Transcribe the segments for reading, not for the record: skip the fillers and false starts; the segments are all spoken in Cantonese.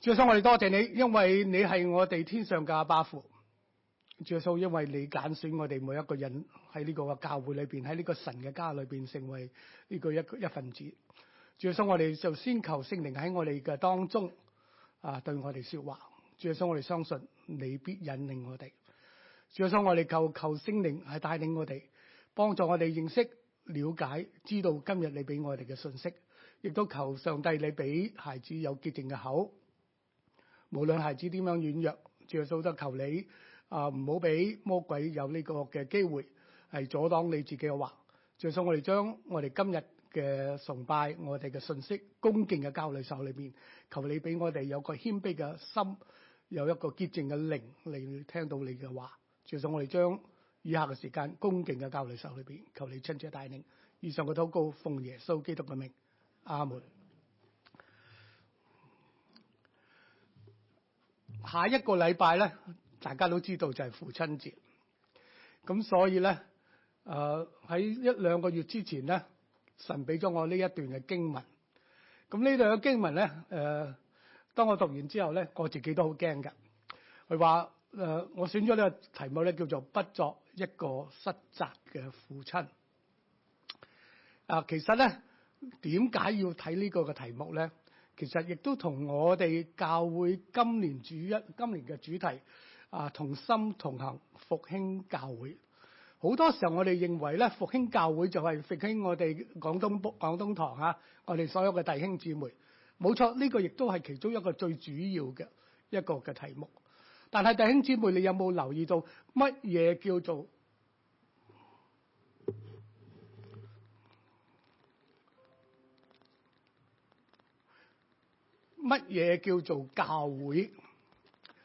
主耶穌，我哋多謝你，因為你係我哋天上嘅阿爸父。主耶穌，因為你揀選我哋每一個人喺呢個教會裏邊，喺呢個神嘅家裏邊，成為呢個一份子。主耶穌，我哋就先求聖靈喺我哋嘅當中對我哋說話。主耶穌，我哋相信你必引領我哋。主耶穌，我哋求聖靈係帶領我哋，幫助我哋認識、了解、知道今日你俾我哋嘅信息，亦都求上帝你俾孩子有潔淨嘅口。無論孩子點樣軟弱，主耶穌都求你唔好俾魔鬼有呢個嘅機會係阻擋你自己嘅話。主耶穌，我哋將我哋今日嘅崇拜、我哋嘅信息、恭敬嘅交喺手裏邊，求你俾我哋有個謙卑嘅心，有一個潔淨嘅靈嚟聽到你嘅話。主耶穌，我哋將以下嘅時間恭敬嘅交喺手裏邊，求你親自帶領。以上嘅禱告奉耶穌基督嘅名，阿門。下一個禮拜咧，大家都知道就係父親節，咁所以咧，喺1-2個月之前咧，神俾咗我呢一段嘅經文。咁呢段嘅經文咧，當我讀完之後咧，我自己都好驚㗎。佢話我選咗呢個題目咧，叫做不作一個失責嘅父親。其實咧，點解要睇呢個嘅題目咧？其實亦都同我哋教會今年嘅主題同心同行復興教會。好多時候我哋認為咧，復興教會就係復興我哋廣東堂我哋所有嘅弟兄姊妹。冇錯，呢個亦都係其中一個最主要嘅一個嘅題目。但係弟兄姊妹，你有冇留意到乜嘢叫做教會？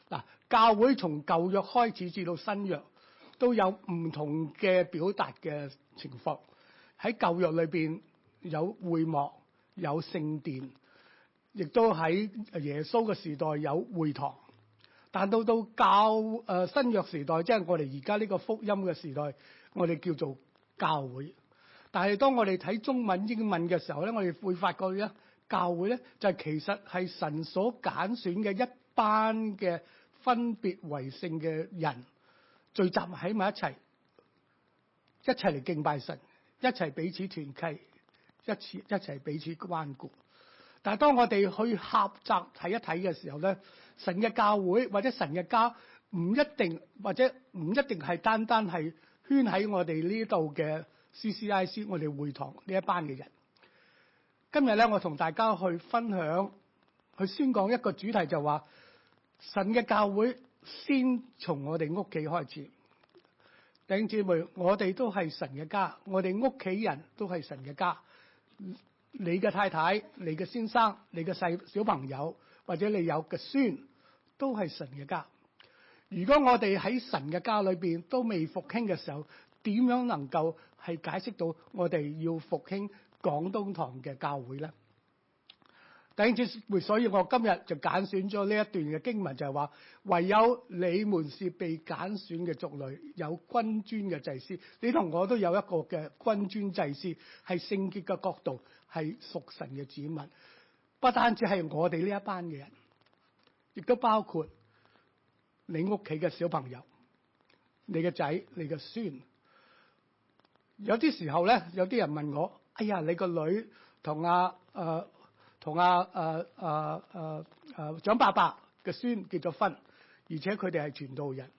嗱，教會從舊約開始至到新約都有唔同嘅表達嘅情況。喺舊約裏邊有會幕、有聖殿，亦都喺耶穌嘅時代有會堂。但到新約時代，即係我哋而家呢個福音嘅時代，我哋叫做教會。但係當我哋睇中文、英文嘅時候咧，我哋會發覺咧，教會咧就係其實係神所揀選嘅一班嘅分別為聖嘅人聚集喺埋一齊嚟敬拜神，一齊彼此團契，一齊彼此關顧。但係當我哋去狹窄睇一睇嘅時候咧，神嘅教會或者神嘅家唔一定係單單係圈喺我哋呢度嘅 CCIC 我哋會堂呢一班嘅人。今日咧，我同大家去分享，去宣講一個主題，就話神嘅教會先從我哋屋企開始。弟兄姊妹，我哋都係神嘅家，我哋屋企人都係神嘅家。你嘅太太、你嘅先生、你嘅小朋友，或者你有嘅孫，都係神嘅家。如果我哋喺神嘅家裏邊都未復興嘅時候，點樣能夠係解釋到我哋要復興廣東堂嘅教會咧？弟兄姊妹，所以我今日就揀選咗呢一段嘅經文，就係話，唯有你們是被揀選嘅族類，有君尊嘅祭司。你同我都有一個嘅君尊祭司，係聖潔嘅國度，係屬神嘅子民。不單止係我哋呢一班嘅人，亦都包括你屋企嘅小朋友、你嘅仔、你嘅孫。有啲時候咧，有啲人問我：哎呀，你個女同蔣伯伯嘅孫結咗婚，而且佢哋係傳道人，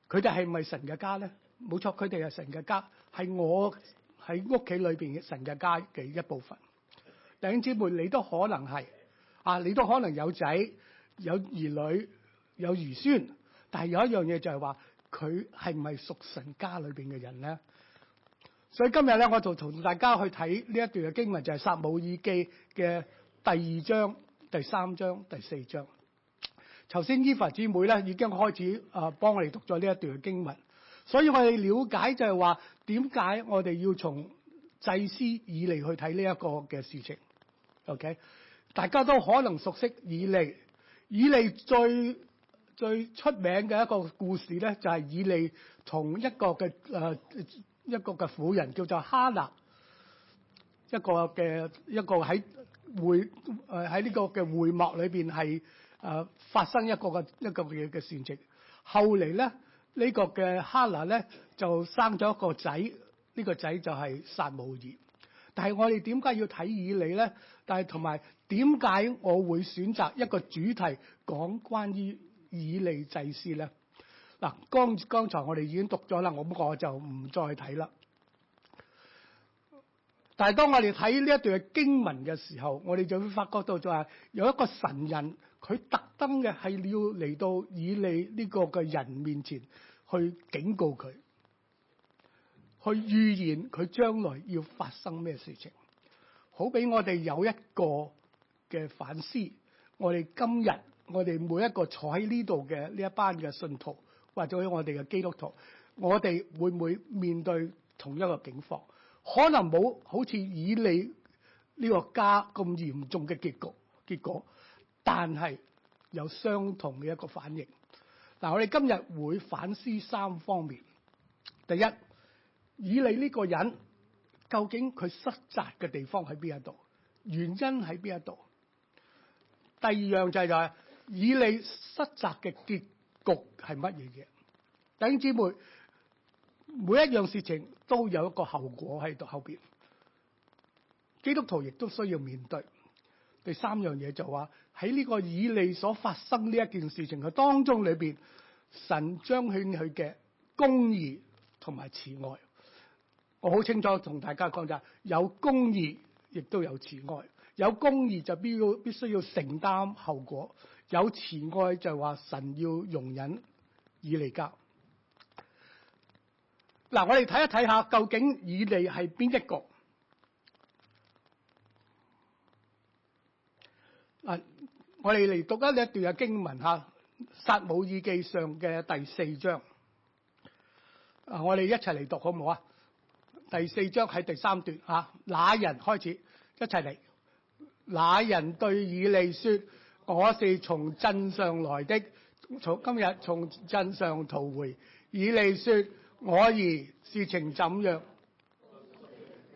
佢哋係咪神嘅家咧？冇錯，佢哋係神嘅家，係我喺屋企裏邊嘅神嘅家嘅一部分。弟兄姊妹，你都可能係你都可能有仔、有兒女、有兒孫，但係有一樣嘢就係話，佢係咪屬神家裏邊嘅人咧？所以今日咧，我就同大家去睇呢一段嘅經文，就係撒母耳記嘅第2章、第3章、第4章。頭先伊芙姊妹咧已經開始幫我哋讀咗呢一段嘅經文，所以我哋了解就係話，點解我哋要從祭司以利去睇呢一個嘅事情。OK， 大家都可能熟悉以利。以利最出名嘅一個故事咧，就係以利同一個嘅婦人叫做哈拿，一個喺呢個嘅會幕裏邊係發生一個嘅事情。後嚟咧，呢個嘅哈拿咧就生咗一個仔，呢個仔就係撒母耳。但係我哋點解要睇以利咧？但係同埋點解我會選擇一個主題講關於以利祭司咧？嗱，剛才我哋已經讀咗啦，我就唔再睇啦。但係當我哋睇呢一段嘅經文嘅時候，我哋就會發覺到就係有一個神人，佢特登嘅係要嚟到以利呢個嘅人面前去警告佢，去預言佢將來要發生咩事情，好俾我哋有一個嘅反思。我哋今日我哋每一個坐喺呢度嘅呢一班嘅信徒，或者我哋嘅基督徒，我哋會唔會面對同一個境況？可能冇好似以利呢個家咁嚴重嘅結果，但係有相同嘅一個反應。嗱，我哋今日會反思3方面。第一，以利呢個人究竟佢失責嘅地方喺邊一度？原因喺邊一度？第二樣就係以利失責嘅結局係乜嘢嘢？弟兄姊妹，每一樣事情都有一個後果喺度後邊，基督徒亦都需要面對。第3樣嘢就話喺呢個以利所發生呢一件事情嘅當中裏邊，神彰顯佢嘅公義同埋慈愛。我好清楚同大家講就係有公義，亦都有慈愛。有公義就必須要承擔後果，有慈愛就話神要容忍以利家。嗱，我哋睇一睇下究竟以利係邊一個？嗱，我哋嚟讀一段嘅經文吓，撒母耳記上嘅第4章。我哋一齊嚟讀好唔好啊？第4章喺第3段吓，那人開始一齊嚟。那人對以利說：我是從鎮上來的，今日從鎮上逃回。以利說：我兒，事情怎樣？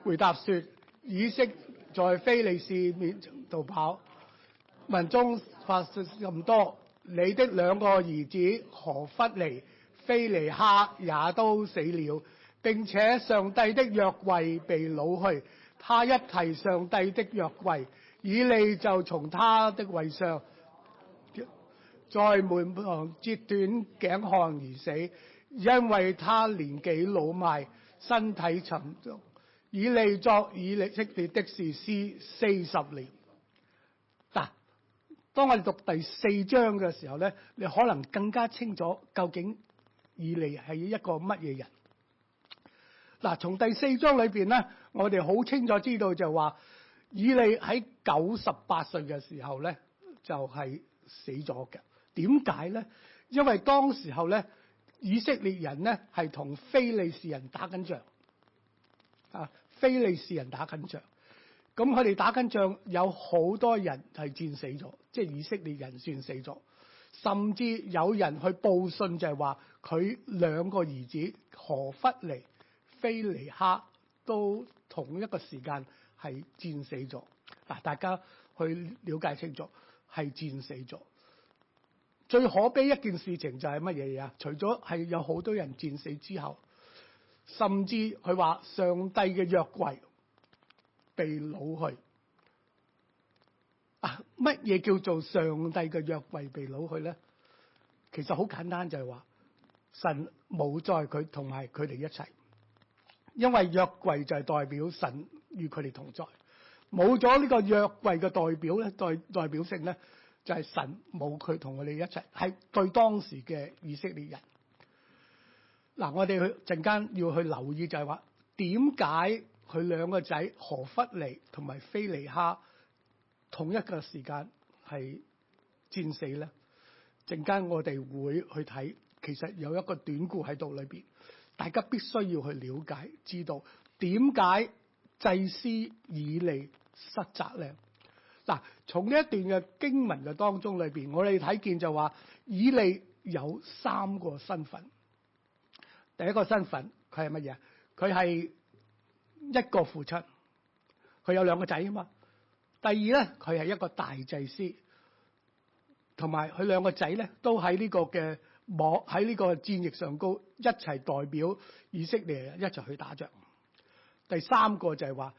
回答說：以色在非利士面前逃跑，民中發生咁多，你的2個兒子何弗尼、非尼哈也都死了，並且上帝的約櫃被擄去。他一提上帝的約櫃，以利就從他的位上在門旁折斷頸項而死，因為他年紀老邁，身體沉重。以利作以色列的士師40年。嗱，當我哋讀第4章嘅時候咧，你可能更加清楚究竟以利係一個乜嘢人。嗱，從第4章裏邊咧，我哋好清楚知道就話以利喺98歲嘅時候咧就係死咗嘅。點解咧？因為當時候咧以色列人咧係同非利士人打緊仗啊，非利士人打緊仗，咁佢哋打緊仗有好多人係戰死咗，即係以色列人算死咗，甚至有人去報信就係話佢2個兒子何弗尼、非尼哈都同一個時間係戰死咗。嗱，大家去了解清楚，係戰死咗。最可悲一件事情就係乜嘢嘢啊？除咗係有好多人戰死之後，甚至佢話上帝嘅約櫃被擄去。啊，乜嘢叫做上帝嘅約櫃被擄去咧？其實好簡單，就係話神冇在佢同埋佢哋一齊。因為約櫃就係代表神與佢哋同在，冇咗呢個約櫃嘅代表咧，代表性咧，就係神冇佢同我哋一齊，係對當時嘅以色列人。嗱，我哋去陣間要去留意就係話，點解佢2個仔何弗尼同埋非尼哈同一個時間係戰死咧？陣間我哋會去睇，其實有一個典故喺度裏邊。大家必須要去了解，知道點解祭司以利失責咧？嗱，從呢一段嘅經文嘅當中裏邊，我哋睇見就話以利有3個身份。第一個身份佢係乜嘢？佢係一個父親，佢有2個仔啊嘛。第二咧，佢係一個大祭司，同埋佢兩個仔咧都喺呢個嘅喺呢個戰役上高一齊代表以色列人一齊去打仗。第三個就係話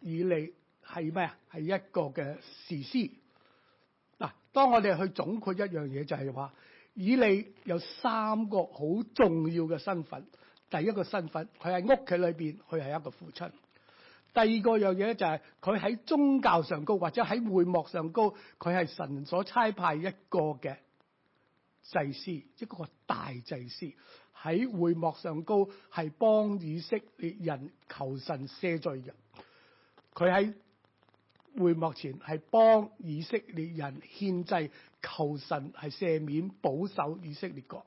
以利係咩啊？係一個嘅士師。嗱，當我哋去總括一樣嘢，就係話以利有三個好重要嘅身份。第一個身份，佢喺屋企裏邊，佢係一個父親。第二個樣嘢咧就係佢喺宗教上高，或者喺會幕上高，佢係神所差派一個嘅祭司，一個大祭司喺會幕上高，係幫以色列人求神赦罪嘅。佢喺會幕前係幫以色列人獻祭，求神係赦免保守以色列國。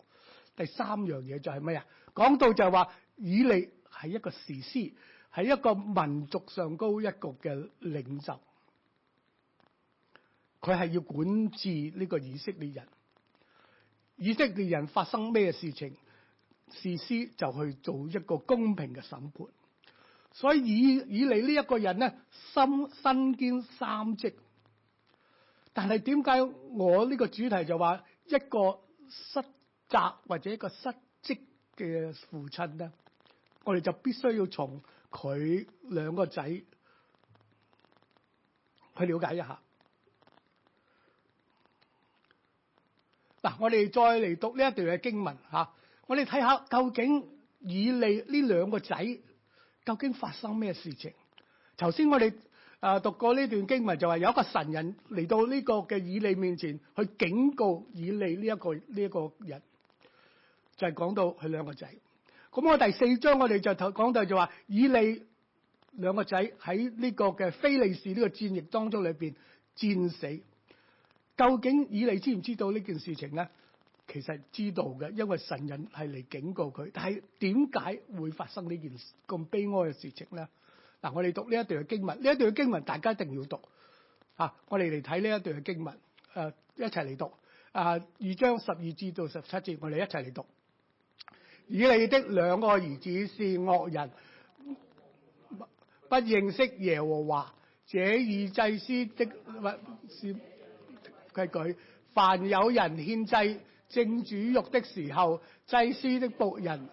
第三樣嘢就係咩啊？講到就係話以利係一個士師，係一個民族上高一個嘅領袖，佢係要管治呢個以色列人。以色列人發生咩事情，士師就去做一個公平嘅審判。所以以利呢一個人咧，身兼三職。但係點解我呢個主題就話一個失責或者一個失職嘅父親咧？我哋就必須要從佢兩個仔去了解一下。嗱，我哋再嚟讀呢一段嘅經文嚇，我哋睇下究竟以利呢兩個仔究竟發生咩事情？頭先我哋讀過呢段經文，就話有一個神人嚟到呢個嘅以利面前去警告以利呢一個人，就係講到佢兩個仔。咁我第4章我哋就講到就話以利兩個仔喺呢個嘅非利士呢個戰役當中裏邊戰死。究竟以利知唔知道呢件事情咧？其實知道嘅，因為神人係嚟警告佢。但係點解會發生呢件咁悲哀嘅事情咧？嗱，我哋讀呢一段嘅經文，呢一段嘅經文大家一定要讀啊！我哋嚟睇呢一段嘅經文，一齊嚟讀2章12至到17節，我哋一齊嚟讀。以利的兩個兒子是惡人，不認識耶和華，這二祭司的是規矩。凡有人獻祭正煮肉的時候，祭司的僕人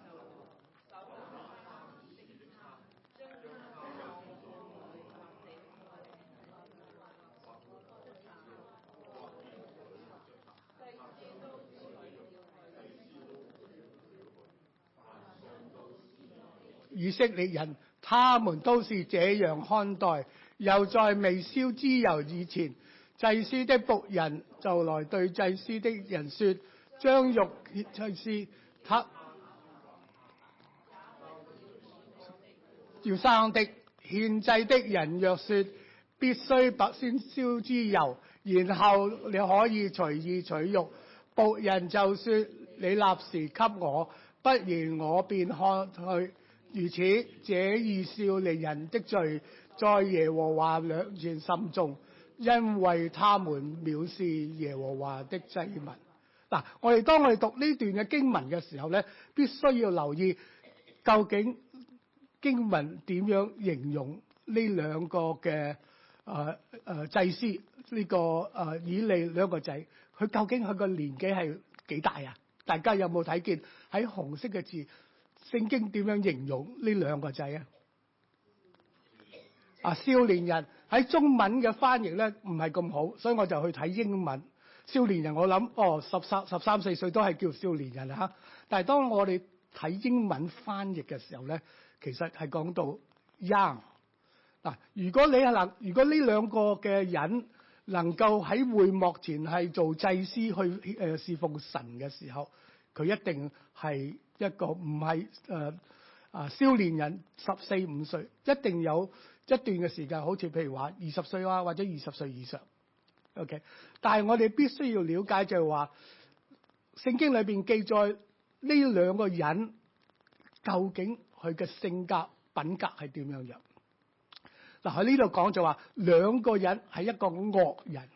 以色列人，他們都是這樣看待。又在未燒脂油以前，祭司的僕人就來對祭司的人說：將肉祭司他要生的獻祭的人若說必須先燒脂油，然後你可以隨意取肉，僕人就說你立時給我，不然我便看去。如此，這二少年人的罪在耶和華面前甚重，因為他們藐視耶和華的祭物。嗱，當我哋讀呢段嘅經文嘅時候咧，必須要留意究竟經文點樣形容呢兩個嘅祭司呢個以利兩個仔，佢究竟佢個年紀係幾大啊？大家有冇睇見喺紅色嘅字？聖經點樣形容呢兩個仔啊？少年人喺中文嘅翻譯咧唔係咁好，所以我就去睇英文。少年人我諗13、14歲都係叫少年人嚇。但係當我哋睇英文翻譯嘅時候咧，其實係講到 young。嗱，如果呢兩個嘅人能夠喺會幕前係做祭司去侍奉神嘅時候，佢一定係一個唔係少年人14、15歲，一定有一段嘅時間，好似譬如話20歲啊，或者20歲以上。OK， 但係我哋必須要了解就係話，聖經裏邊記載呢兩個人究竟佢嘅性格品格係點樣樣？嗱，喺呢度講就話兩個人係一個惡人。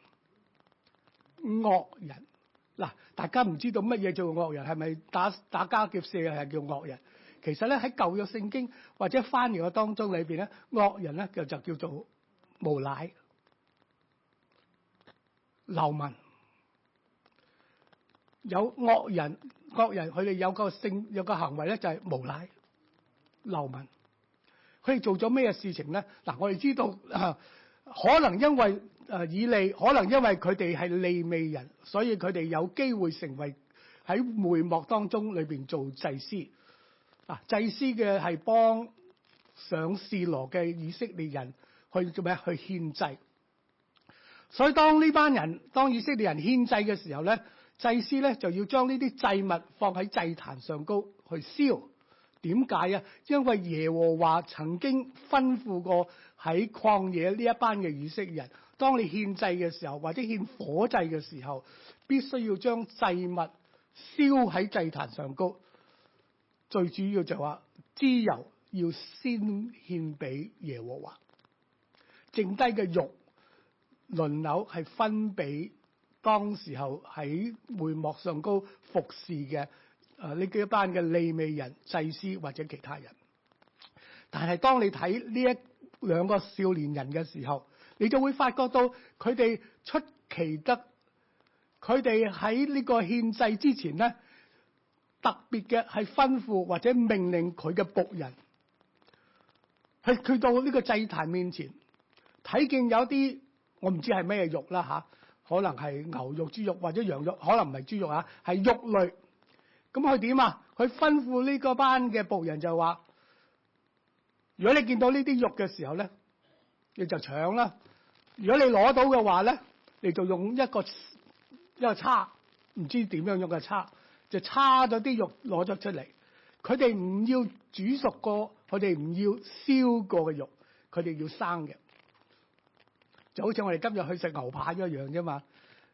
嗱，大家唔知道乜嘢叫惡人，係咪打家劫舍係叫惡人？其實咧喺舊約聖經或者翻譯嘅當中裏邊咧，惡人咧就叫做無賴、流民。有惡人佢哋有個行為咧，就係無賴流民。佢哋做咗咩事情咧？嗱，我哋知道可能因為以利，可能因為佢哋係利未人，所以佢哋有機會成為喺會幕當中裏邊做祭司。祭司嘅係幫上示羅嘅以色列人去做咩？去獻祭。所以當以色列人獻祭嘅時候咧，祭司咧就要將呢啲祭物放喺祭壇上高去燒。點解啊？因為耶和華曾經吩咐過喺曠野呢一班嘅以色列人，當你獻祭嘅時候，或者獻火祭嘅時候，必須要將祭物燒喺祭壇上高。最主要就話脂油要先獻俾耶和華，剩低嘅肉輪流係分俾當時候喺會幕上高服侍嘅呢幾班嘅利未人、祭司或者其他人。但係當你睇呢一兩個少年人嘅時候，你就會發覺到佢哋出奇得，佢哋喺呢個獻祭之前咧，特別嘅係吩咐或者命令佢嘅僕人去到呢個祭壇面前，睇見有啲我唔知係咩肉啦嚇，可能係牛肉、豬肉或者羊肉，可能唔係豬肉啊，係肉類。咁佢點啊？佢吩咐呢個班嘅僕人就話：如果你見到呢啲肉嘅時候咧，你就搶啦；如果你攞到嘅話咧，你就用一個叉，唔知點樣用嘅叉，就叉咗啲肉攞咗出嚟。佢哋唔要煮熟過，佢哋唔要燒過嘅肉，佢哋要生嘅。就好似我哋今日去食牛扒一樣啫嘛。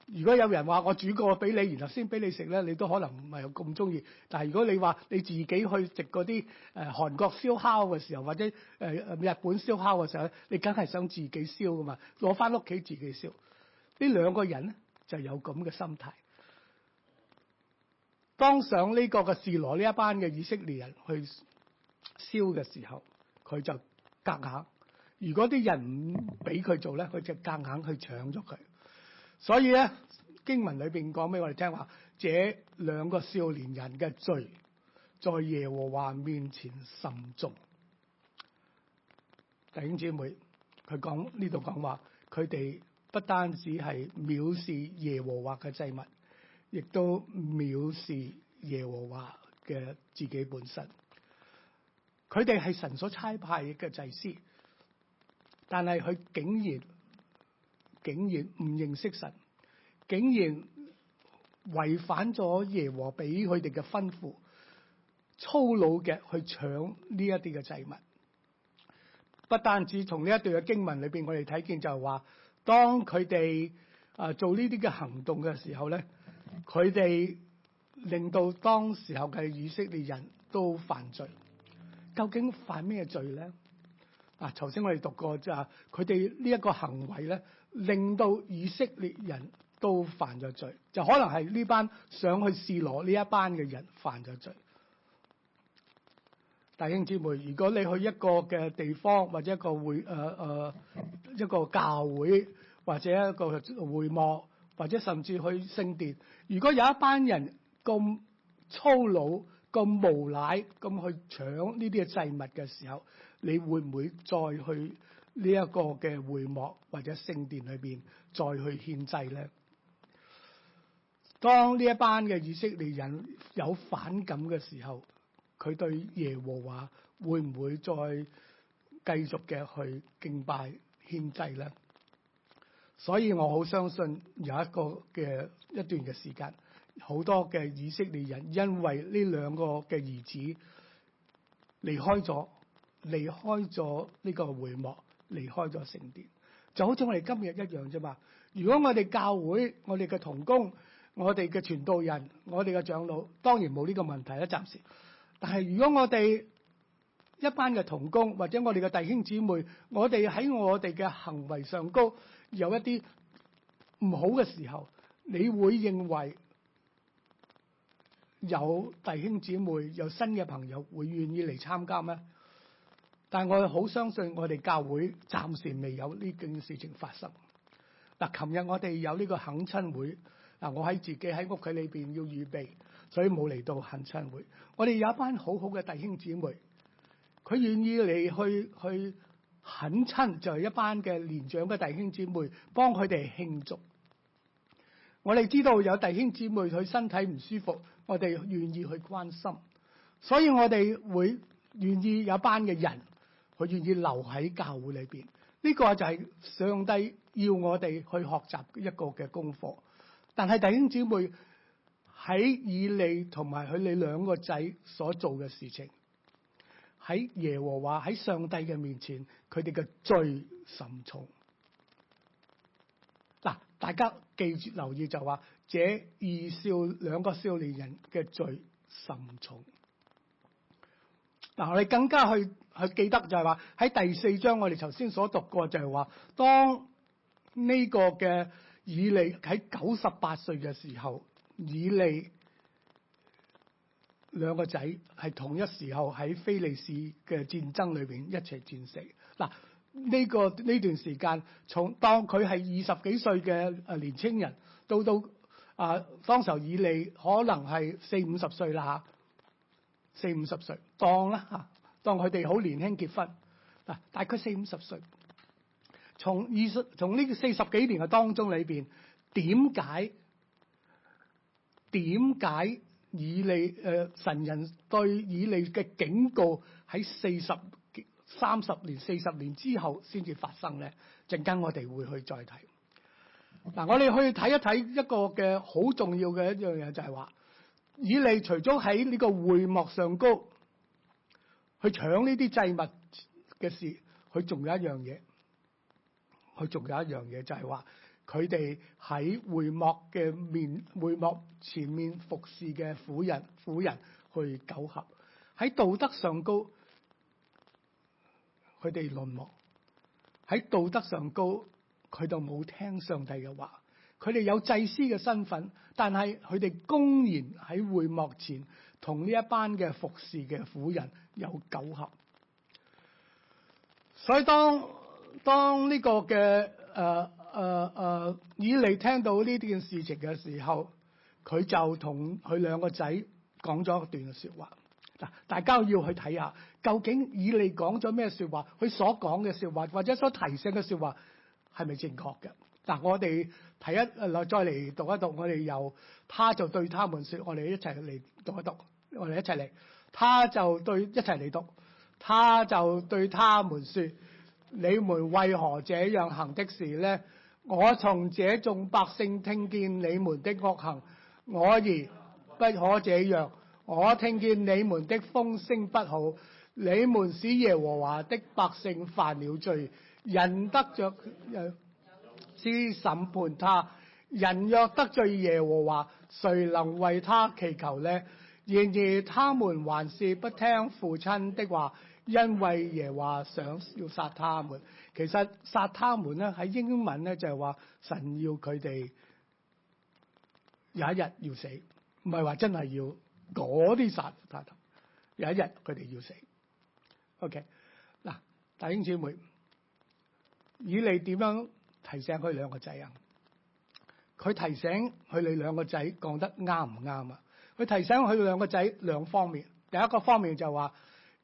如果有人話我煮過俾你，然後先俾你食咧，你都可能唔係咁中意。但係如果你話你自己去食嗰啲韓國燒烤嘅時候，或者日本燒烤嘅時候咧，你梗係想自己燒噶嘛，攞翻屋企自己燒。呢兩個人咧就有咁嘅心態。當上呢個嘅示羅呢一班嘅以色列人去燒嘅時候，佢就夾硬。如果啲人唔俾佢做咧，佢就夾硬去搶咗佢。所以咧，經文裏邊講俾我哋聽話，這兩個少年人嘅罪，在耶和華面前甚重。弟兄姊妹，佢講呢度講話，佢哋不單止係藐視耶和華嘅祭物，亦都藐視耶和華嘅自己本身。佢哋係神所差派嘅祭司，但係佢竟然唔認識神，竟然違反咗耶和華俾佢哋嘅吩咐，粗魯嘅去搶呢一啲嘅祭物。不單止從呢一段嘅經文裏邊，我哋睇見就係話，當佢哋做呢啲嘅行動嘅時候咧，佢哋令到當時候嘅以色列人都犯罪。究竟犯咩罪咧？頭先我哋讀過就係佢哋呢一個行為咧，令到以色列人都犯咗罪，就可能係呢班想去示羅呢一班嘅人犯咗罪。弟兄姊妹，如果你去一個嘅地方，或者一個一個教會，或者一個會幕，或者甚至去聖殿，如果有一班人咁粗魯、咁無賴咁去搶呢啲嘅祭物嘅時候，你會唔會再去呢一個嘅會幕或者聖殿裏邊再去獻祭咧？當呢一班嘅以色列人有反感嘅時候，佢對耶和華會唔會再繼續嘅去敬拜獻祭咧？所以我好相信有一段嘅時間，好多嘅以色列人因為呢兩個嘅兒子離開咗呢個會幕，離開咗聖殿，就好似我哋今日一樣啫嘛。如果我哋教會、我哋嘅同工、我哋嘅傳道人、我哋嘅長老，當然冇呢個問題啦，暫時。但係如果我哋一班嘅同工或者我哋嘅弟兄姊妹，我哋喺我哋嘅行為上高有一啲唔好嘅時候，你會認為有弟兄姊妹、有新嘅朋友會願意嚟參加咩？但係我好相信我哋教會暫時未有呢件事情發生。嗱，琴日我哋有呢個懇親會，我喺自己喺屋企裏邊要預備，所以冇嚟到懇親會。我哋有一班好好嘅弟兄姊妹，佢願意嚟去懇親，就係一班嘅年長嘅弟兄姊妹，幫佢哋慶祝。我哋知道有弟兄姊妹佢身體唔舒服，我哋願意去關心，所以我哋會願意有班嘅人，佢願意留喺教會裏邊。呢個就係上帝要我哋去學習一個嘅功課。但係弟兄姊妹喺以利同埋佢哋兩個仔所做嘅事情，喺耶和華喺上帝嘅面前，佢哋嘅罪甚重。嗱，大家記住留意就話，這兩個少年人嘅罪甚重。嗱，我哋更加去記得就係話喺第4章我哋頭先所讀過就係話，當呢個嘅以利喺98歲嘅時候，以利兩個仔係同一時候喺非利士嘅戰爭裏邊一齊戰死。嗱，呢段時間，從當佢係20幾歲嘅年青人，到當時候以利可能係40-50歲啦嚇，40-50歲當佢哋好年輕結婚嗱，大概40-50歲。從呢個40幾年嘅當中裏邊，點解以利神人對以利嘅警告喺30年、40年之後先至發生咧？陣間我哋會去再睇。嗱，我哋去睇一睇一個嘅好重要嘅一樣嘢，就係話以利除咗喺呢個會幕上高去搶呢啲祭物嘅事，佢仲有一樣嘢，就係話佢哋喺會幕前面服侍嘅婦人去苟合，喺道德上高佢哋淪落，喺道德上高佢就冇聽上帝嘅話，佢哋有祭司嘅身份，但係佢哋公然喺會幕前同呢一班嘅服侍嘅婦人有苟合。所以當呢個嘅以利聽到呢件事情嘅時候，佢就同佢兩個仔講咗一段說話。嗱，大家要去睇下，究竟以利講咗咩說話？佢所講嘅說話或者所提醒嘅說話係咪正確嘅？嗱，我哋再嚟讀一讀，我哋由他就對他們說，我哋一齊嚟讀一讀，我哋一齊嚟，一齊嚟讀，他就對他們說：你們為何這樣行的事呢？我從這眾百姓聽見你們的惡行，我兒不可這樣。我聽見你們的風聲不好，你們使耶和華的百姓犯了罪，人得着是審判他。人若得罪耶和華，誰能為他祈求呢？然而他們還是不聽父親的話，因為耶和華想要殺他們。其實殺他們咧喺英文咧就係話神要佢哋有一日要死，唔係話真係要嗰啲殺他，有一日佢哋要死。OK， 嗱，弟兄姊妹，以利點樣提醒佢兩個仔啊？佢提醒佢哋兩個仔講得啱唔啱啊？佢提醒佢哋兩個仔兩方面。第一個方面就話：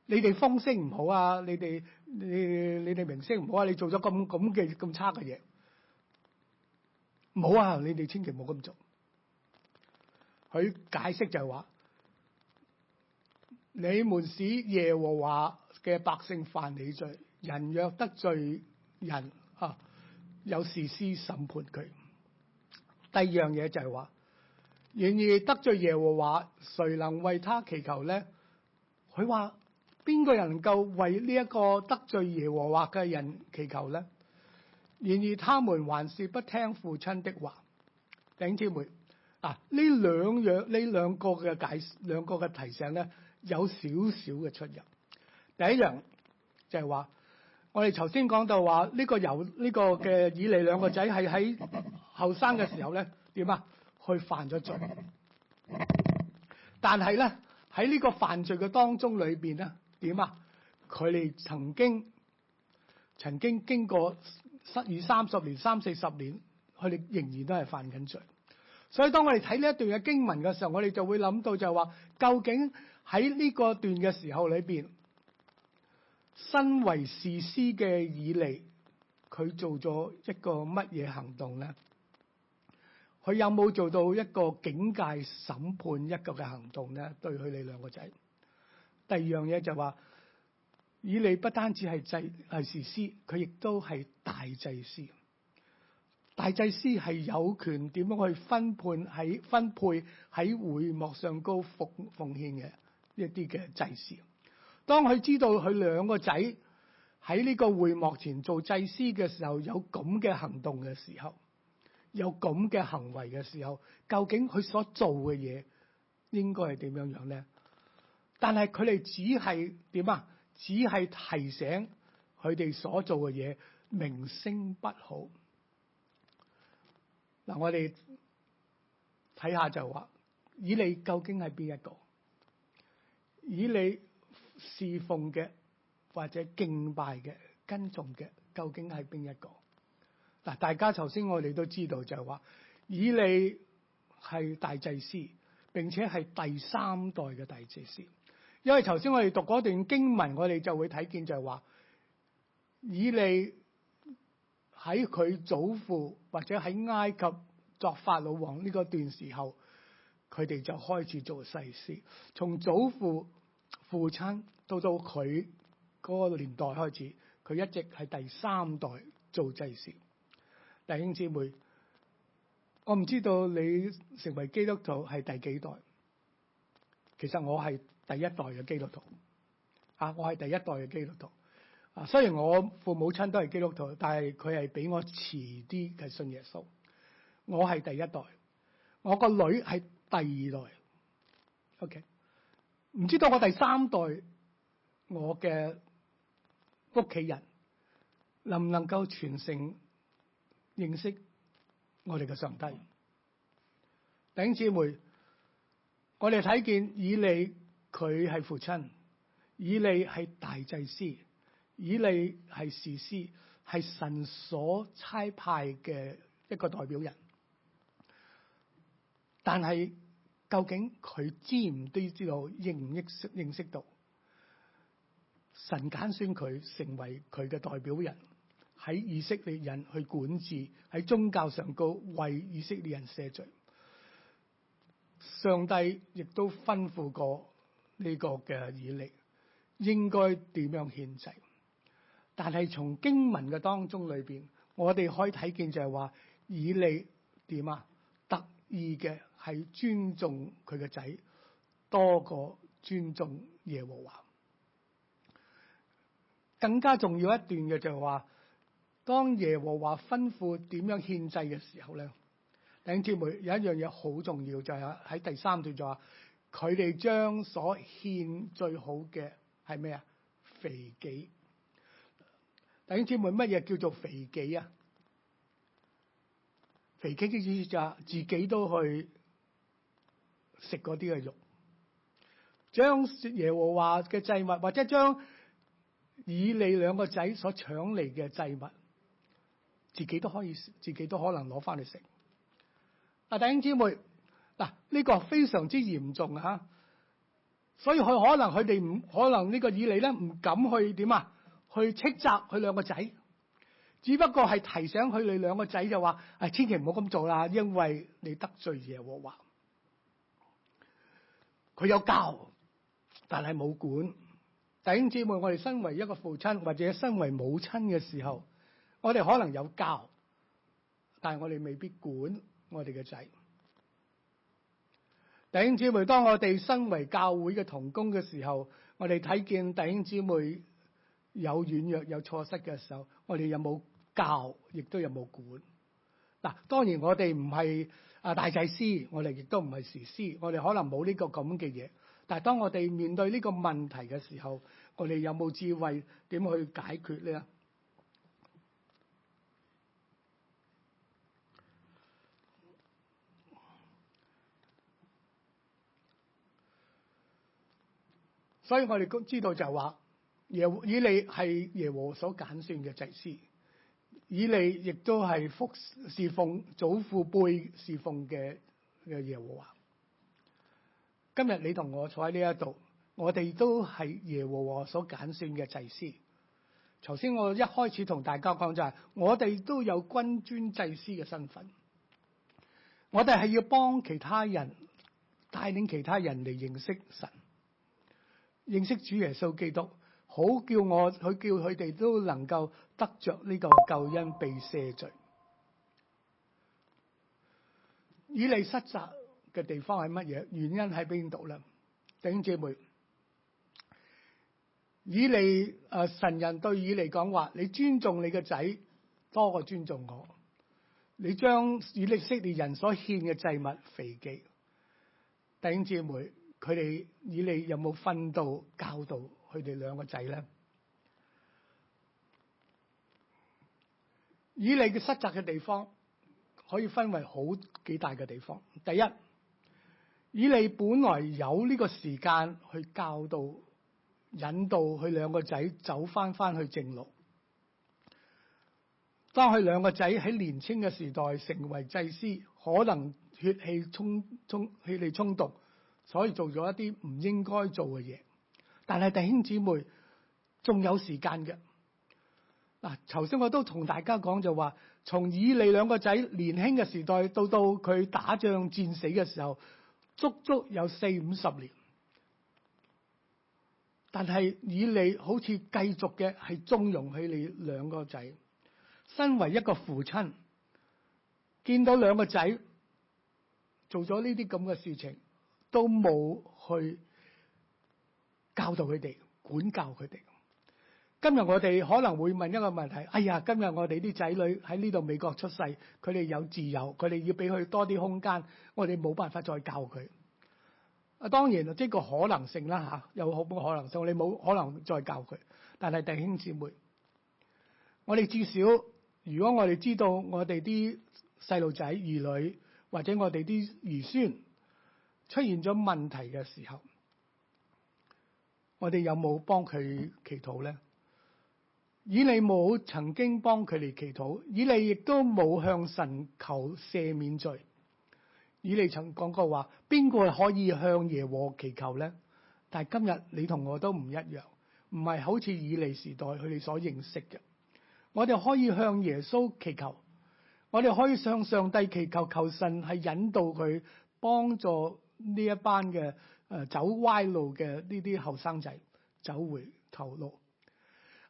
你哋風聲唔好啊！你哋名聲唔好啊！你做咗咁差嘅嘢，唔好啊！你哋千祈唔好咁做。佢解釋就係話：你們使耶和華嘅百姓犯你罪，人若得罪人有士師審判佢。第二樣嘢就係話：然而得罪耶和華，誰能為他祈求呢？佢話：邊個人能夠為呢一個得罪耶和華嘅人祈求呢？然而他們還是不聽父親的話。弟兄姊妹，呢兩個嘅提醒咧，有少少嘅出入。第一樣就係話，我哋頭先講到話呢個嘅以利兩個仔係喺後生嘅時候咧點啊？去犯咗罪，但係咧喺呢個犯罪嘅當中裏邊咧點啊？佢哋曾經經過30-40年，佢哋仍然都係犯緊罪。所以當我哋睇呢一段嘅經文嘅時候，我哋就會諗到就係話，究竟喺呢個段嘅時候裏邊，身為士師嘅以利，佢做咗一個乜嘢行動咧？佢有冇做到一個警戒審判一個嘅行動咧？對佢哋兩個仔。第二樣嘢就話，以利不單止係士師，佢亦都係大祭司。大祭司係有權點樣去分配喺會幕上高奉獻嘅一啲嘅祭司。當佢知道佢兩個仔喺呢個會幕前做祭司嘅時候，有咁嘅行動嘅時候，有咁嘅行為嘅時候，究竟佢所做嘅嘢應該係點樣樣咧？但係佢哋只係點啊？只係提醒佢哋所做嘅嘢名聲不好。嗱，我哋睇下就話，以利究竟係邊一個？以利侍奉嘅或者敬拜嘅跟從嘅，究竟係邊一個？嗱，大家頭先我哋都知道就係話，以利係大祭司，並且係第三代嘅大祭司。因為頭先我哋讀嗰段經文，我哋就會睇見就係話，以利喺佢祖父或者喺埃及作法老王呢個段時候，佢哋就開始做祭司。從祖父父親到佢嗰個年代開始，佢一直係第三代做祭司。弟兄姊妹，我唔知道你成為基督徒係第幾代。其實我係第一代嘅基督徒，我係第一代嘅基督徒。雖然我父母親都係基督徒，但係佢係比我遲啲嘅信耶穌。我係第一代，我個女係第二代。OK， 唔知道我第三代我嘅屋企人能唔能夠傳承認識我哋嘅上帝？弟兄姊妹，我哋睇見以利佢係父親，以利係大祭司，以利係士師，係神所差派嘅一個代表人。但係究竟佢知唔知道認識到神揀選佢成為佢嘅代表人，喺以色列人去管治，喺宗教上高為以色列人赦罪。上帝亦都吩咐過呢個嘅以利應該點樣獻祭。但係從經文嘅當中裏邊，我哋可以睇見就係話，以利點啊？特意嘅係尊重佢嘅仔多過尊重耶和華。更加重要一段嘅就係話，當耶和華吩咐點樣獻祭嘅時候咧，弟兄姊妹，有一樣嘢好重要，就係喺第三段就話，佢哋將所獻最好嘅係咩啊？肥己。弟兄姊妹，乜嘢叫做肥己啊？肥己嘅意思就係自己都去食嗰啲嘅肉，將耶和華嘅祭物，或者將以利兩個仔所搶嚟嘅祭物，自己都可能攞翻嚟食。弟兄姊妹，呢個非常之嚴重啊！所以佢哋呢個以利咧唔敢去點啊？去斥責佢兩個仔，只不過係提醒佢哋兩個仔就話：千祈唔好咁做啦，因為你得罪耶和華。佢有教，但係冇管。弟兄姊妹，我哋身為一個父親或者身為母親嘅時候，我哋可能有教，但係我哋未必管我哋嘅仔。弟兄姊妹，當我哋身為教會嘅同工嘅時候，我哋睇見弟兄姊妹有軟弱有錯失嘅時候，我哋有冇教，亦都有冇管？當然我哋唔係大祭司，我哋亦都唔係士師，我哋可能冇呢個咁嘅嘢。但係當我哋面對呢個問題嘅時候，我哋有冇智慧點去解決咧？所以我哋都知道就係話，以利係耶和所揀選嘅祭司，以利亦都係侍奉祖父輩侍奉嘅嘅耶和華。今日你同我坐喺呢一度，我哋都係耶和華所揀選嘅祭司。頭先我一開始同大家講就係，我哋都有君尊祭司嘅身份，我哋係要幫其他人，帶領其他人嚟認識神，認識主耶穌基督，好叫佢哋都能夠得着呢個救恩，被赦罪。以利失責嘅地方係乜嘢？原因喺邊度咧？弟兄姊妹，神人對以利講話：你尊重你嘅仔多過尊重我。你將以色列人所獻嘅祭物肥祭。弟兄姊妹，以利有冇訓導教導佢哋兩個仔咧？以利嘅失責嘅地方可以分為好幾大嘅地方。第一，以利本來有呢個時間去教導、引導佢兩個仔走翻去正路。當佢兩個仔喺年青嘅時代成為祭司，可能血氣衝動，所以做咗一啲唔應該做嘅嘢。但係弟兄姊妹仲有時間嘅。嗱，頭先我都同大家講就話，從以利兩個仔年輕嘅時代到佢打仗戰死嘅時候，足足有40-50年。但係以利好似繼續嘅係縱容佢哋兩個仔。身為一個父親，見到兩個仔做咗呢啲咁嘅事情，都冇去教導佢哋、管教佢哋。今日我哋可能會問一個問題：哎呀，今日我哋啲仔女喺呢度美國出世，佢哋有自由，佢哋要俾佢多啲空間，我哋冇辦法再教佢。當然呢個可能性啦嚇，有好多可能性，你冇可能再教佢。但係弟兄姊妹，我哋至少，如果我哋知道我哋啲細路仔、兒女或者我哋啲兒孫出現咗問題嘅時候，我哋有冇幫佢祈禱咧？以利冇曾經幫佢哋祈禱，以利亦都冇向神求赦免罪。以利曾講過話：邊個可以向耶和華祈求咧？但係今日你同我都唔一樣，唔係好似以利時代佢哋所認識嘅。我哋可以向耶穌祈求，我哋可以向上帝祈求，求神係引導佢，幫助呢一班嘅走歪路嘅呢啲後生仔走回頭路。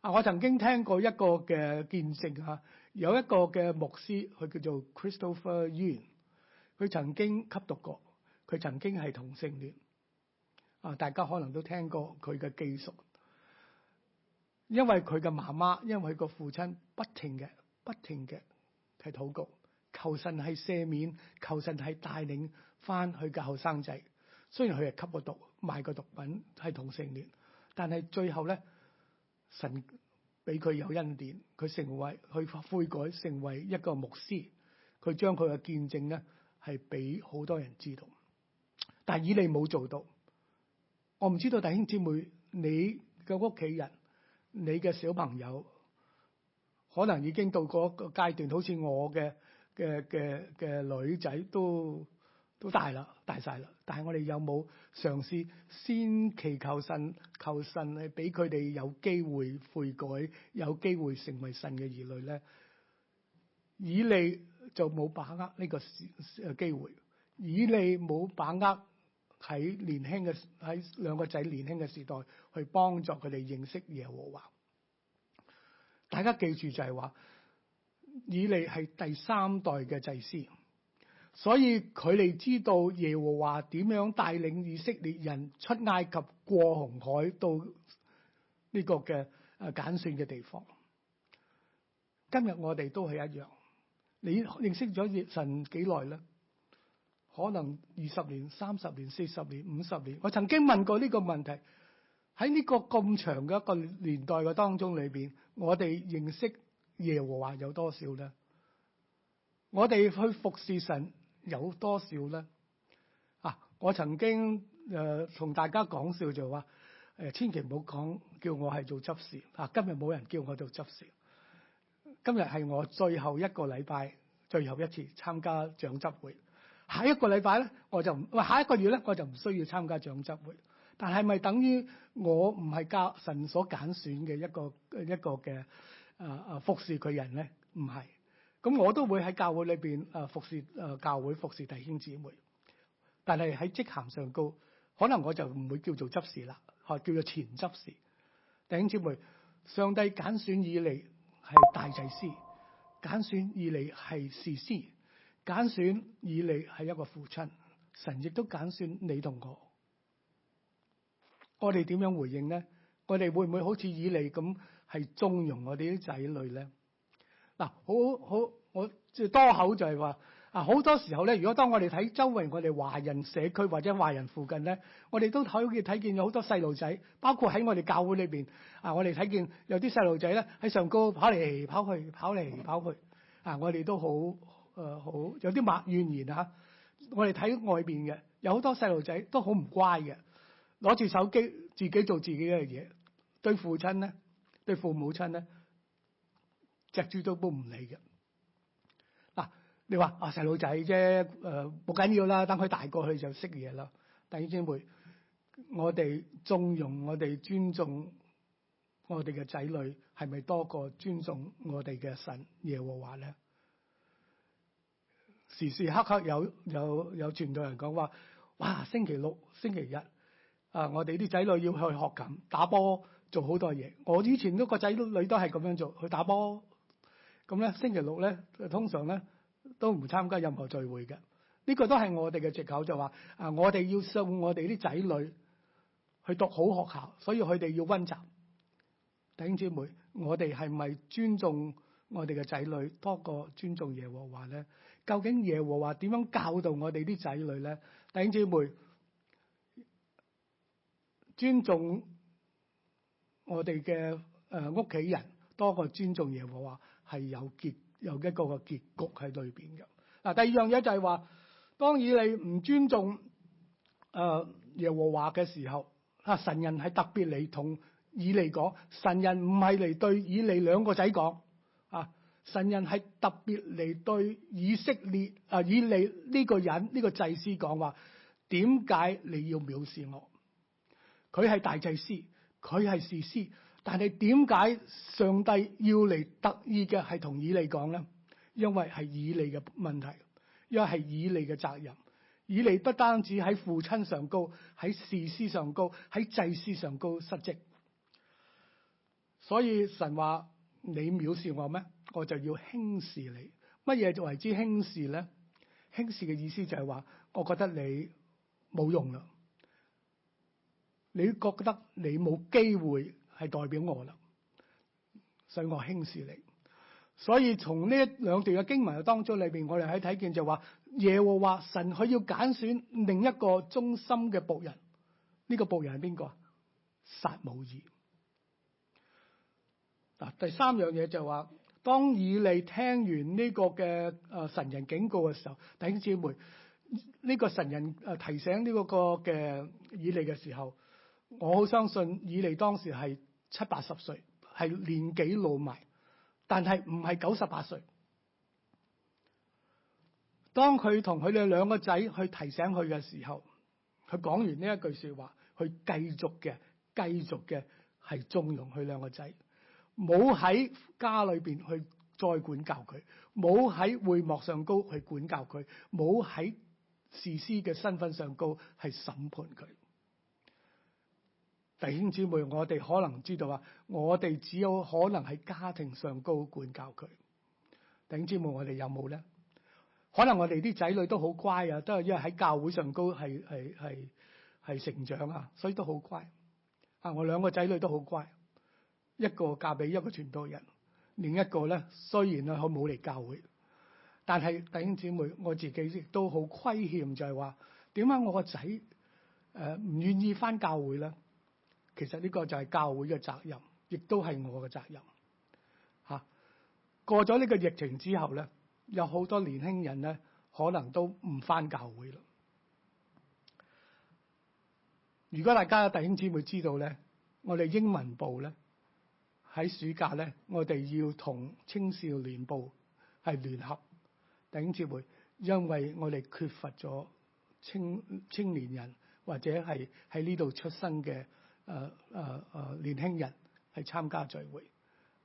我曾經聽過一個嘅見證嚇，有一個嘅牧師，佢叫做 Christopher Yuan， 佢曾經吸毒過，佢曾經係同性戀。大家可能都聽過佢嘅記述。因為佢嘅媽媽，因為佢個父親不停嘅係禱告，求神係赦免，求神係帶領翻佢嘅後生仔。雖然佢係吸過毒、賣過毒品、係同性戀，但係最後咧，神俾佢有恩典，佢悔改，成為一個牧師。佢將佢嘅見證咧係俾好多人知道。但係以利冇做到。我唔知道弟兄姊妹，你嘅屋企人，你嘅小朋友可能已經到嗰個階段，好似我嘅女仔都大晒啦。但係我哋有冇嘗試先祈求神，求神係俾佢哋有機會悔改，有機會成為神嘅兒女咧？以利就冇把握呢個機會，以利冇把握喺兩個仔年輕嘅時代去幫助佢哋認識耶和華。大家記住就係話，以利係第3代嘅祭司，所以佢哋知道耶和華點樣帶領以色列人出埃及、過紅海到呢個嘅揀選嘅地方。今日我哋都係一樣。你認識咗神幾耐咧？可能20年、30年、40年、50年。我曾經問過呢個問題，喺呢個咁長嘅一個年代嘅當中裏邊，我哋認識耶和華有多少咧？我哋去服侍神有多少咧？我曾經同大家講笑就話，千祈唔好講叫我係做執事。今日冇人叫我做執事。今日係我最後一個禮拜，最後一次參加長執會。下一個禮拜咧下一個月咧我就唔需要參加長執會。但係咪等於我唔係神所揀選嘅一個嘅服侍佢人咧？唔係。咁我都會喺教會裏邊服侍教會服侍弟兄姊妹。但係喺職銜上高，可能我就唔會叫做執事啦，叫做前執事。弟兄姊妹，上帝揀選以利係大祭司，揀選以利係士師，揀選以利係一個父親。神亦都揀選你同我。我哋點樣回應咧？我哋會唔會好似以利咁係縱容我哋啲仔女咧？嗱，我即係多口就係話好多時候咧，如果當我哋睇周圍我哋華人社區或者華人附近咧，我哋都睇見有好多細路仔，包括喺我哋教會裏邊我哋睇見有啲細路仔咧喺上高跑嚟跑去，跑嚟跑去我哋都好有啲默怨言啊！我哋睇外邊嘅有好多細路仔都好唔乖嘅。攞住手機自己做自己嘅嘢，對父親咧，對父母親咧，隻豬都唔理嘅。嗱，你話細路仔啫，冇緊要啦，等佢大個佢就識嘢啦。弟兄姊妹，我哋縱容我哋尊重我哋嘅仔女，係咪多過尊重我哋嘅神耶和華咧？時時刻刻有傳道人講話，哇！星期六、星期日。我哋啲仔女要去學琴、打波，做好多嘢。我以前個仔女都係咁樣做，去打波。咁咧，星期六咧，通常咧都唔參加任何聚會嘅。呢個都係我哋嘅藉口，就話我哋要送我哋啲仔女去讀好學校，所以佢哋要溫習。弟兄姊妹，我哋係咪尊重我哋嘅仔女多過尊重耶和華咧？究竟耶和華點樣教導我哋啲仔女咧？弟兄姊妹。尊重我哋嘅屋企人多過尊重耶和華，係有一個結局喺裏邊嘅。嗱，第二樣嘢就係話，當以利唔尊重耶和華嘅時候，神人係特別嚟同以利講，神人唔係嚟對以利兩個仔講神人係特別嚟對以色列以利呢個人呢個祭司講話，點解你要藐視我？佢係大祭司，佢係士師，但係點解上帝要嚟特意嘅係同以利講咧？因為係以利嘅問題，因為係以利嘅責任。以利不單止喺父親上高，喺士師上高，喺祭司上高失職。所以神話你藐視我咩？我就要輕視你。乜嘢就為之輕視咧？輕視嘅意思就係話，我覺得你冇用啦。你覺得你冇機會係代表我啦，所以我輕視你。所以從呢兩段嘅經文嘅當中裏邊，我哋喺睇見就話耶和華神佢要揀選另一個忠心嘅僕人。呢個僕人係邊個啊？撒母耳。嗱，第三樣嘢就話，當以利聽完呢個嘅神人警告嘅時候，弟兄姊妹，呢個神人提醒呢個嘅以利嘅時候，我好相信以利當時係70-80歲，係年紀老邁，但係唔係98歲。當佢同佢哋兩個仔去提醒佢嘅時候，佢講完呢一句說話，佢繼續嘅係縱容佢兩個仔，冇喺家裏邊去再管教佢，冇喺會幕上高去管教佢，冇喺士師嘅身份上高係審判佢。弟兄姊妹，我哋可能知道我哋只有可能喺家庭上高管教佢。弟兄姊妹，我哋有冇咧？可能我哋啲仔女都好乖都係因為喺教會上高係成長所以都好乖。我兩個仔女都好乖，一個嫁俾一個傳道人，另一個咧雖然佢冇嚟教會，但係弟兄姊妹，我自己亦都好虧欠，就係話點解我個仔唔願意返教會咧？其實呢個就係教會嘅責任，亦都係我嘅責任。過咗呢個疫情之後咧，有好多年輕人咧，可能都唔返教會啦。如果大家弟兄姊妹知道咧，我哋英文部咧喺暑假咧，我哋要同青少年部係聯合。弟兄姊妹，因為我哋缺乏咗青年人或者係喺呢度出生嘅年輕人係參加聚會。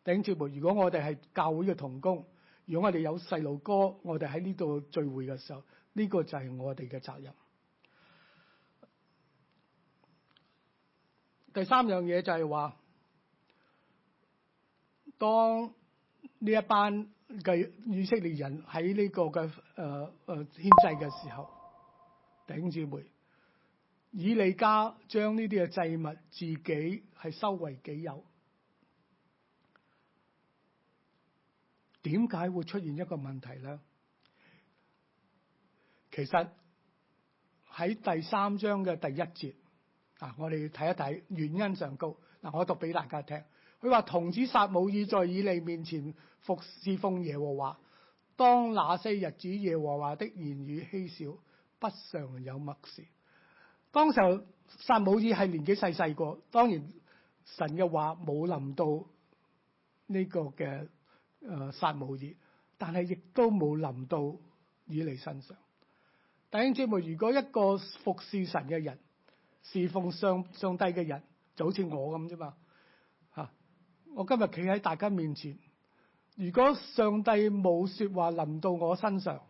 弟兄姊妹，如果我哋係教會嘅同工，如果我哋有細路哥，我哋喺呢度聚會嘅時候，呢個就係我哋嘅責任。第三樣嘢就係話，當呢一班嘅以色列人喺呢個嘅獻祭嘅時候，弟兄姊妹，以利家將呢啲嘅祭物自己係收為己有。點解會出現一個問題咧？其實喺第3章嘅第1節我哋睇一睇原因上高我讀俾大家聽。佢話童子撒母耳在以利面前侍奉耶和華，當那些日子耶和華的言語稀少，不常有默示。當時候撒母耳係年紀細個，當然神嘅話冇臨到呢個嘅撒母耳，但係亦都冇臨到以利身上。弟兄姊妹，如果一個服侍神嘅人，侍奉上帝嘅人，就好似我咁啫嘛嚇。我今日企喺大家面前，如果上帝冇說話臨到我身上，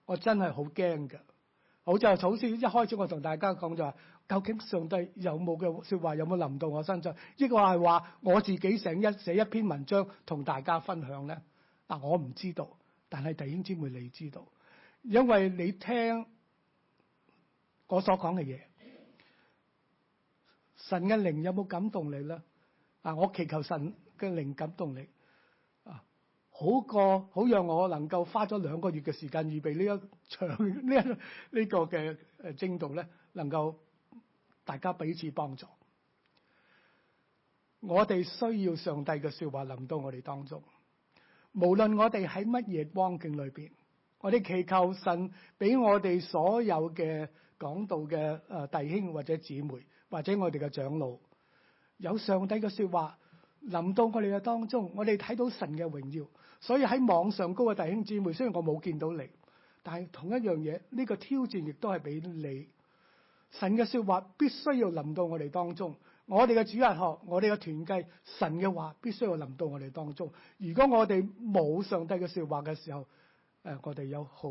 我真係好驚㗎。好似一開始我同大家講就話，究竟上帝有冇嘅說話有冇臨到我身上？抑或係話我自己寫一篇文章同大家分享咧？我唔知道，但係弟兄姊妹你知道，因為你聽我所講嘅嘢，神嘅靈有冇感動你咧？我祈求神嘅靈感動你好讓我能夠花咗2個月嘅時間預備呢一場呢個嘅證道咧，能夠大家彼此幫助。我哋需要上帝嘅說話臨到我哋當中，無論我哋喺乜嘢光景裏邊，我哋祈求神俾我哋所有嘅講道嘅弟兄或者姊妹或者我哋嘅長老，有上帝嘅說話臨到我哋嘅當中，我哋睇到神嘅榮耀。所以喺網上高嘅弟兄姊妹，雖然我冇見到你，但係同一樣嘢，呢個挑戰亦都係俾你。神嘅說話必須要臨到我哋當中，我哋嘅主日學，我哋嘅團契，神嘅話必須要臨到我哋當中。如果我哋冇上帝嘅說話嘅時候，我哋有好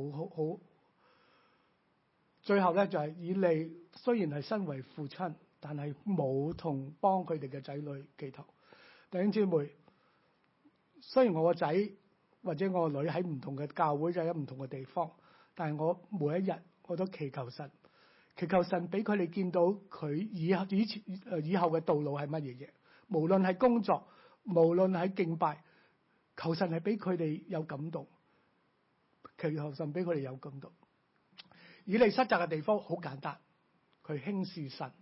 最後咧就係以利雖然係身為父親，但係冇同幫佢哋嘅仔女祈禱。弟兄姊妹，雖然我個仔或者我個女喺唔同嘅教會，就喺唔同嘅地方，但係我每一日我都祈求神俾佢哋見到佢以後嘅道路係乜嘢嘢，無論係工作，無論係敬拜，求神係俾佢哋有感動，求神俾佢哋有感動。以利失責嘅地方好簡單，佢輕視神，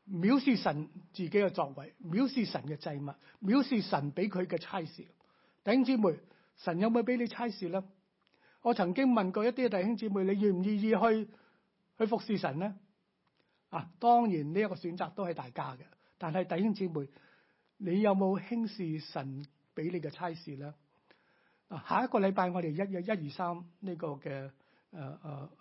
藐視神自己嘅作為，藐視神嘅祭物，藐視神俾佢嘅差事。弟兄姊妹，神有冇俾你差事咧？我曾經問過一啲弟兄姊妹，你願唔願意去服侍神咧？當然呢一個選擇都係大家嘅，但係弟兄姊妹，你有冇輕視神俾你嘅差事咧？下一個禮拜我哋1、2、3呢個嘅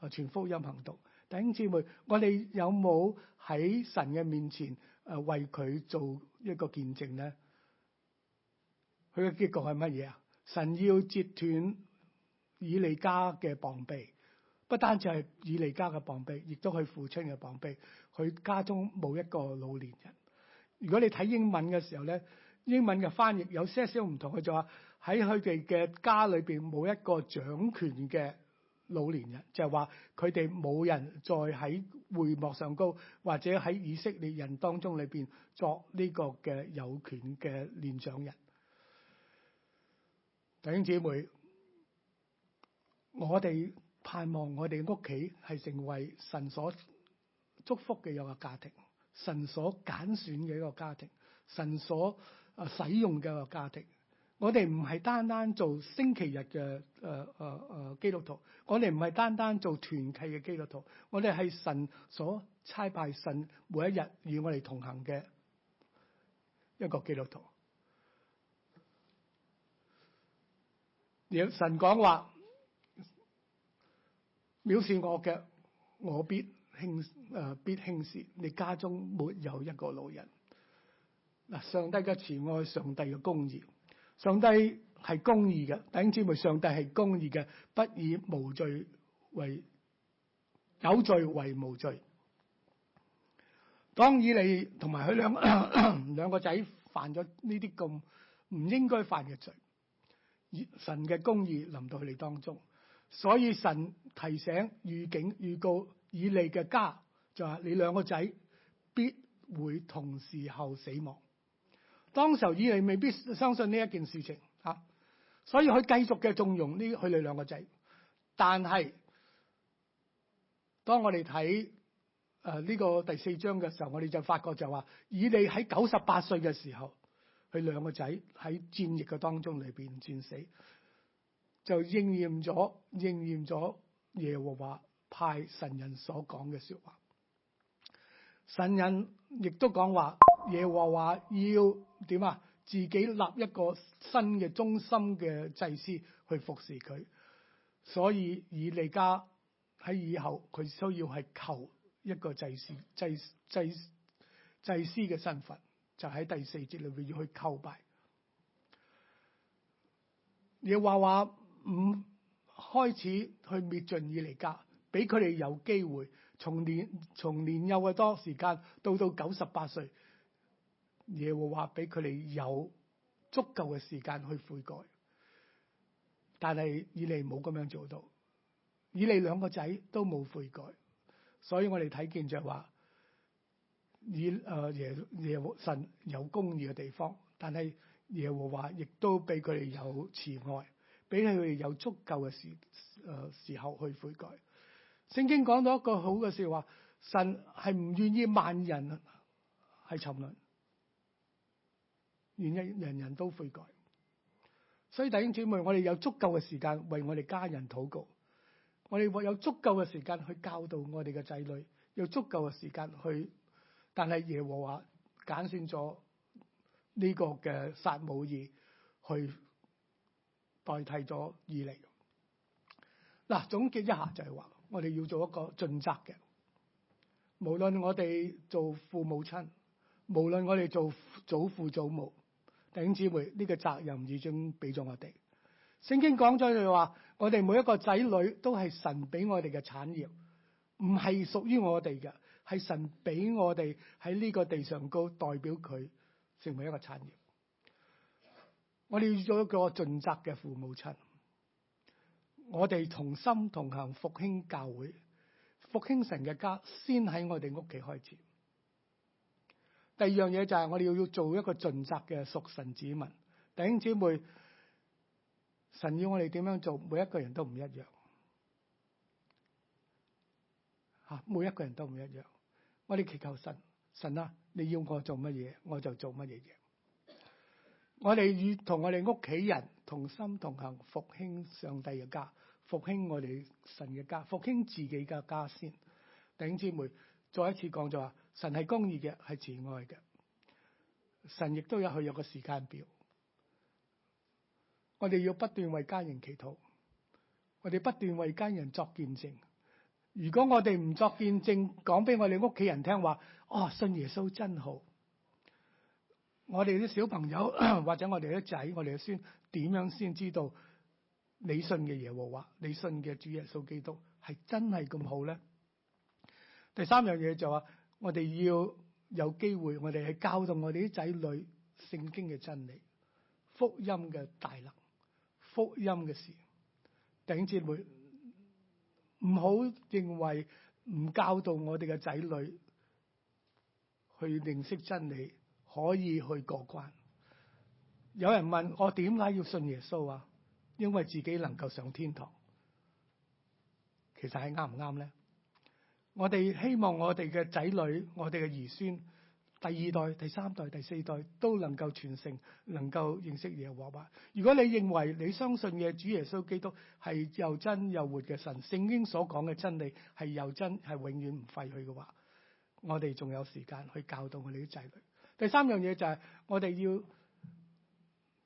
傳福音行動，弟兄姊妹，我哋有冇喺神嘅面前為佢做一個見證咧？佢嘅結局係乜嘢啊？神要截斷以利家嘅膀臂，不單止係以利家嘅膀臂，亦都係父親嘅膀臂。佢家中冇一個老年人。如果你睇英文嘅時候咧，英文嘅翻譯有些少唔同，佢就話喺佢哋嘅家裏邊冇一個掌權嘅老年人，就係話佢哋冇人再喺會幕上高，或者喺以色列人當中裏邊作呢個嘅有權嘅年長人。弟兄姊妹，我哋盼望我哋屋企係成為神所祝福嘅一個家庭，神所揀選嘅一個家庭，神所使用嘅一個家庭。我哋唔係單單做星期日嘅基督徒，我哋唔係單單做團契嘅基督徒，我哋係神所差派，神每一日與我哋同行嘅一個基督徒。神講話，藐視我嘅，我必輕視。你家中沒有一個老人。嗱，上帝嘅慈愛，上帝嘅公義，上帝係公義嘅，弟兄姊妹，上帝係公義嘅，不以無罪為有罪為無罪。當以利同埋佢兩個仔犯咗呢啲咁唔應該犯嘅罪，神嘅公義臨到佢哋當中，所以神提醒、預警、預告以利嘅家，就話你兩個仔必會同時候死亡。當時候以利未必相信呢一件事情啊，所以佢繼續嘅縱容呢佢哋兩個仔。但係當我哋睇呢個第4章嘅時候，我哋就發覺就話以利喺98歲嘅時候，佢兩個仔喺戰役嘅當中裏邊戰死，就應驗咗耶和華派神人所講嘅說話。神人亦都講話耶和華要點啊？自己立一個新嘅忠心嘅祭司去服侍佢，所以以利家喺以後佢需要係求一個祭司嘅身份，就喺第4節裏邊要去叩拜。耶和華唔開始去滅盡以利家，俾佢哋有機會從年幼嘅多時間到98歲，耶和華俾佢哋有足夠嘅時間去悔改。但係以利冇咁樣做到，以利兩個仔都冇悔改，所以我哋睇見就係話神有公義嘅地方，但係耶和華亦都俾佢哋有慈愛，俾佢哋有足夠嘅時候去悔改。聖經講到一個好嘅說話，神係唔願意萬人係沉淪，願意人人都悔改。所以弟兄姊妹，我哋有足夠嘅時間為我哋家人禱告，我哋有足夠嘅時間去教導我哋嘅仔女，有足夠嘅時間去。但係耶和華揀選咗呢個嘅撒母耳去代替咗以利。嗱，總結一下就係話，我哋要做一個盡責嘅，無論我哋做父母親，無論我哋做祖父祖母，弟兄姊妹，呢個責任已經俾咗我哋。聖經講咗就話，我哋每一個仔女都係神俾我哋嘅產業，唔係屬於我哋嘅，係神俾我哋喺呢個地上高代表佢成為一個產業。我哋要做一個盡責嘅父母親，我哋同心同行復興教會，復興神嘅家，先喺我哋屋企開始。第二樣嘢就係我哋要做一個盡責嘅屬神子民。弟兄姊妹，神要我哋點樣做，每一個人都唔一樣。每一個人都唔一樣。我哋祈求神啊，你要我做乜嘢，我就做乜嘢嘢。我哋同我哋屋企人同心同行，復興上帝嘅家，復興我哋神嘅家，復興自己嘅家先。弟兄姊妹，再一次講就話，神係公義嘅，係慈愛嘅。神亦都有佢有個時間表。我哋要不斷為家人祈禱，我哋不斷為家人作見證。如果我哋唔作見證，講俾我哋屋企人聽話，信耶穌真好。我哋啲小朋友或者我哋啲仔、我哋嘅孫，點樣先知道你信嘅耶和華、你信嘅主耶穌基督係真係咁好咧？第三樣嘢就話，我哋要有機會，我哋係教導我哋啲仔女聖經嘅真理、福音嘅大能、福音嘅事。弟兄姊妹，唔好認為唔教導我哋嘅仔女去認識真理可以去過關。有人問我點解要信耶穌啊？因為自己能夠上天堂。其實係啱唔啱咧？我哋希望我哋嘅仔女、我哋嘅兒孫，第二代、第三代、第四代都能夠傳承，能夠認識耶和華。如果你認為你相信嘅主耶穌基督係又真又活嘅神，聖經所講嘅真理係又真，係永遠唔廢去嘅話，我哋仲有時間去教導我哋啲仔女。第三樣嘢就係我哋要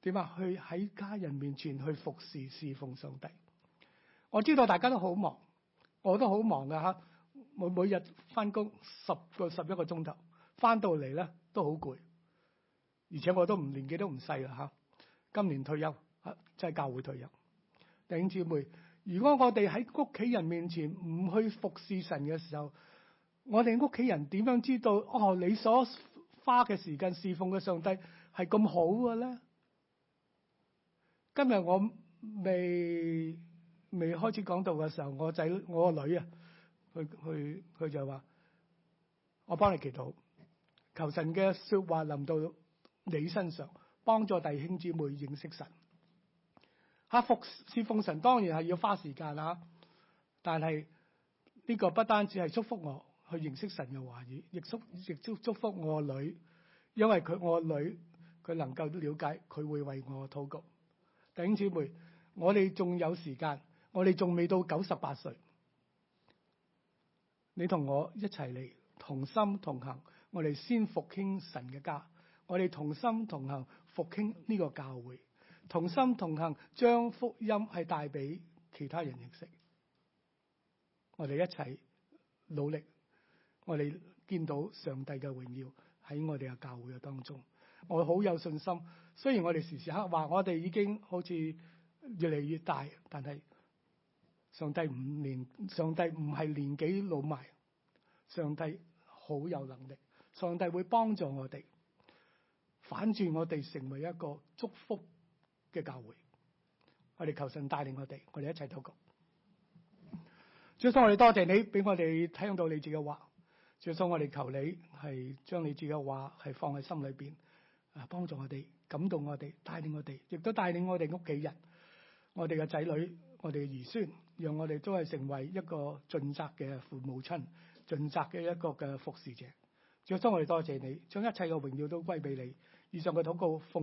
點啊？去喺家人面前去服侍侍奉上帝。我知道大家都好忙，我都好忙㗎嚇，每日翻工11個鐘頭，翻到嚟咧都好攰，而且我都年紀都唔細啦嚇，今年退休嚇，即係教會退休。弟兄姊妹，如果我哋喺屋企人面前唔去服侍神嘅時候，我哋屋企人點樣知道你所花嘅時間侍奉嘅上帝係咁好嘅咧？今日我未開始講道嘅時候，我個女啊，佢就話：我幫你祈禱，求神嘅說話臨到你身上，幫助弟兄姊妹認識神。侍奉神當然係要花時間啦，但係呢個不單止係祝福我去認識神嘅話語，亦祝福我個女，因為我個女佢能夠了解，佢會為我禱告。弟兄姊妹，我哋仲有時間，我哋仲未到98歲，你同我一齊嚟同心同行，我哋先復興神嘅家，我哋同心同行復興呢個教會，同心同行將福音係帶俾其他人認識。我哋一齊努力，我哋見到上帝嘅榮耀喺我哋嘅教會嘅當中。我好有信心，雖然我哋時時刻話我哋已經好似越嚟越大，但係上帝唔係年紀老邁，上帝好有能力，上帝會幫助我哋反轉我哋成為一個祝福嘅教會。我哋求神帶領我哋一齊禱告。主耶穌，我哋多謝你俾我哋聽到你自己嘅話。主耶穌，我哋求你係將你自己嘅話係放喺心裏邊，幫助我哋，感動我哋，帶領我哋，亦都帶領我哋屋企人、我哋嘅仔女、我哋嘅兒孫，讓我哋都係成為一個盡責嘅父母親，盡責嘅一個嘅服侍者。主耶穌，我哋多謝你，將一切嘅榮耀都歸俾你。以上嘅禱告奉